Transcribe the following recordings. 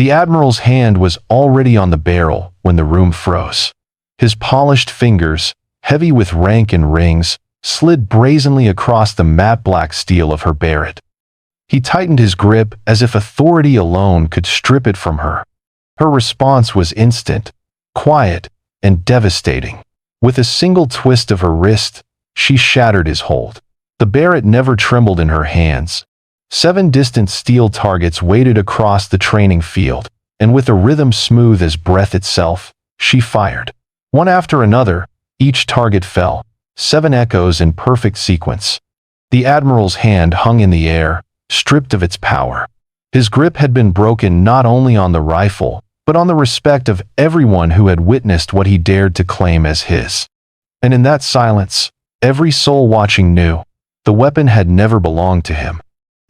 The Admiral's hand was already on the barrel when the room froze. His polished fingers, heavy with rank and rings, slid brazenly across the matte black steel of her Barrett. He tightened his grip as if authority alone could strip it from her. Her response was instant, quiet, and devastating. With a single twist of her wrist, she shattered his hold. The Barrett never trembled in her hands. 7 distant steel targets waited across the training field, and with a rhythm smooth as breath itself, she fired. One after another, each target fell, 7 echoes in perfect sequence. The Admiral's hand hung in the air, stripped of its power. His grip had been broken not only on the rifle, but on the respect of everyone who had witnessed what he dared to claim as his. And in that silence, every soul watching knew, the weapon had never belonged to him.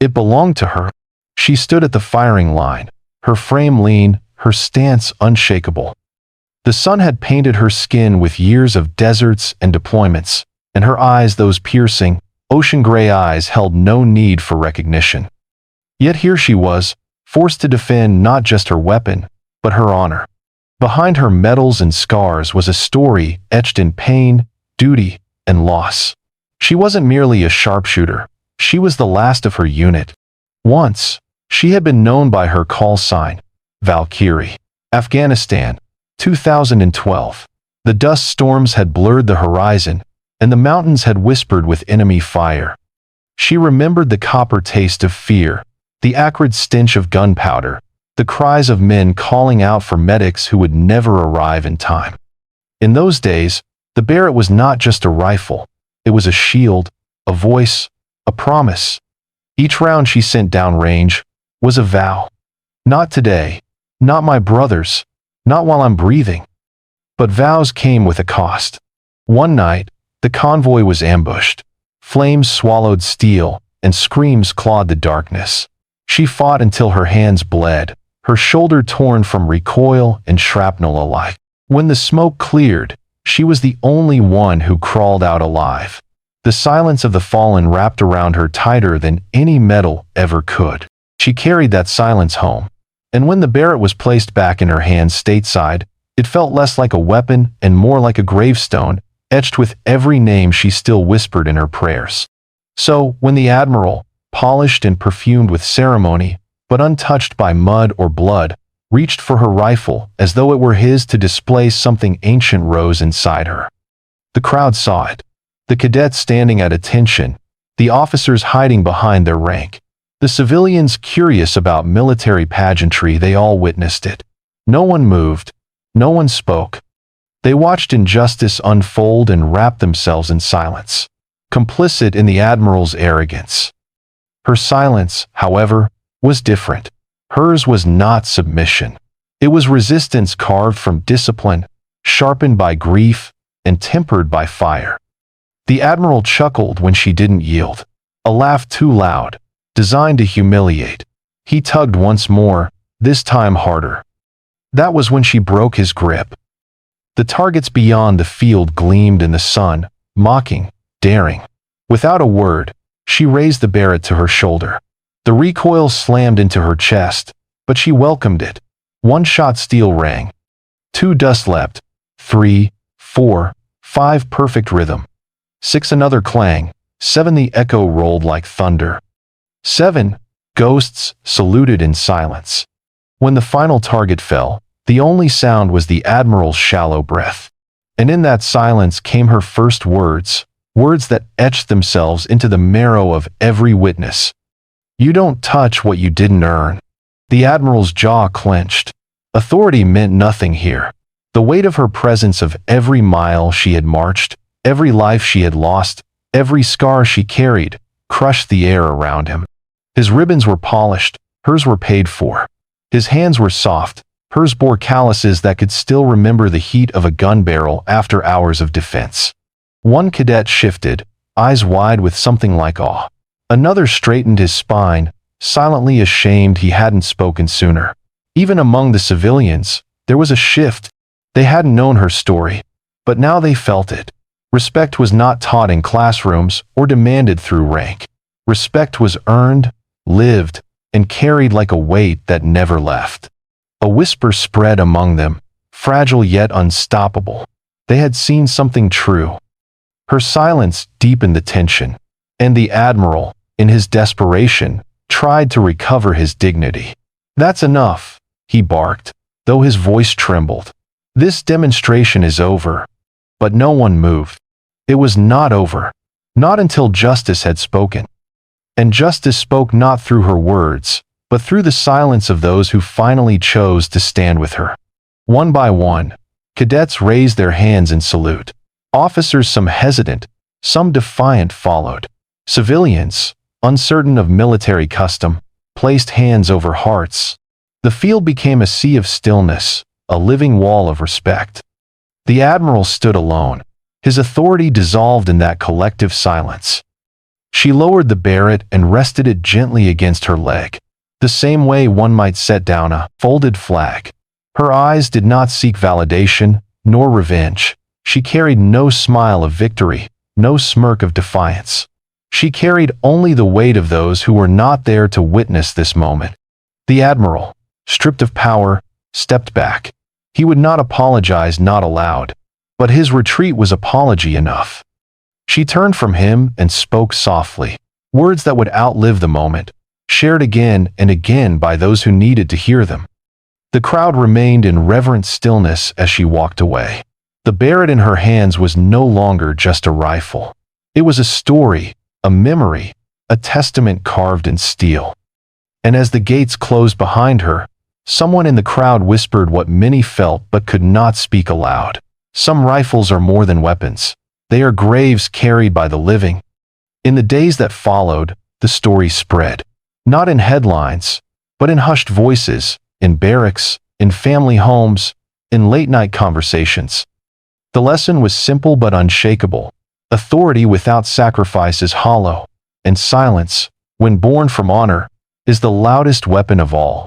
It belonged to her. She stood at the firing line, her frame lean, her stance unshakable. The sun had painted her skin with years of deserts and deployments, and her eyes, those piercing, ocean-gray eyes, held no need for recognition. Yet here she was, forced to defend not just her weapon, but her honor. Behind her medals and scars was a story etched in pain, duty, and loss. She wasn't merely a sharpshooter. She was the last of her unit. Once, she had been known by her call sign, Valkyrie. Afghanistan, 2012. The dust storms had blurred the horizon, and the mountains had whispered with enemy fire. She remembered the copper taste of fear, the acrid stench of gunpowder, the cries of men calling out for medics who would never arrive in time. In those days, the Barrett was not just a rifle. It was a shield, a voice, a promise. Each round she sent downrange was a vow. Not today, not my brothers, not while I'm breathing. But vows came with a cost. One night, the convoy was ambushed. Flames swallowed steel, and screams clawed the darkness. She fought until her hands bled, her shoulder torn from recoil and shrapnel alike. When the smoke cleared, she was the only one who crawled out alive. The silence of the fallen wrapped around her tighter than any metal ever could. She carried that silence home, and when the Barrett was placed back in her hands stateside, it felt less like a weapon and more like a gravestone, etched with every name she still whispered in her prayers. So, when the Admiral, polished and perfumed with ceremony, but untouched by mud or blood, reached for her rifle as though it were his to display something ancient rose inside her. The crowd saw it. The cadets standing at attention, the officers hiding behind their rank, the civilians curious about military pageantry, they all witnessed it. No one moved. No one spoke. They watched injustice unfold and wrapped themselves in silence, complicit in the Admiral's arrogance. Her silence, however, was different. Hers was not submission. It was resistance carved from discipline, sharpened by grief, and tempered by fire. The Admiral chuckled when she didn't yield, a laugh too loud, designed to humiliate. He tugged once more, this time harder. That was when she broke his grip. The targets beyond the field gleamed in the sun, mocking, daring. Without a word, she raised the Barrett to her shoulder. The recoil slammed into her chest, but she welcomed it. 1 shot steel rang. 2 dust leapt. 3, 4, 5 perfect rhythm. 6 another clang. 7 the echo rolled like thunder. 7 ghosts saluted in silence. When the final target fell, the only sound was the Admiral's shallow breath. And in that silence came her first words, words that etched themselves into the marrow of every witness. You don't touch what you didn't earn. The Admiral's jaw clenched. Authority meant nothing here. The weight of her presence, of every mile she had marched, every life she had lost, every scar she carried, crushed the air around him. His ribbons were polished, hers were paid for. His hands were soft, hers bore calluses that could still remember the heat of a gun barrel after hours of defense. One cadet shifted, eyes wide with something like awe. Another straightened his spine, silently ashamed he hadn't spoken sooner. Even among the civilians, there was a shift. They hadn't known her story, but now they felt it. Respect was not taught in classrooms or demanded through rank. Respect was earned, lived, and carried like a weight that never left. A whisper spread among them, fragile yet unstoppable. They had seen something true. Her silence deepened the tension, and the Admiral, in his desperation, tried to recover his dignity. "That's enough," he barked, though his voice trembled. "This demonstration is over." But no one moved. It was not over. Not until Justice had spoken. And Justice spoke not through her words, but through the silence of those who finally chose to stand with her. One by one, cadets raised their hands in salute. Officers, some hesitant, some defiant, followed. Civilians, uncertain of military custom, placed hands over hearts. The field became a sea of stillness, a living wall of respect. The Admiral stood alone, his authority dissolved in that collective silence. She lowered the Barrett and rested it gently against her leg, the same way one might set down a folded flag. Her eyes did not seek validation, nor revenge. She carried no smile of victory, no smirk of defiance. She carried only the weight of those who were not there to witness this moment. The Admiral, stripped of power, stepped back. He would not apologize, not aloud, but his retreat was apology enough. She turned from him and spoke softly, words that would outlive the moment, shared again and again by those who needed to hear them. The crowd remained in reverent stillness as she walked away. The Barrett in her hands was no longer just a rifle. It was a story, a memory, a testament carved in steel. And as the gates closed behind her, someone in the crowd whispered what many felt but could not speak aloud. Some rifles are more than weapons. They are graves carried by the living. In the days that followed, the story spread. Not in headlines, but in hushed voices, in barracks, in family homes, in late-night conversations. The lesson was simple but unshakable. Authority without sacrifice is hollow, and silence, when born from honor, is the loudest weapon of all.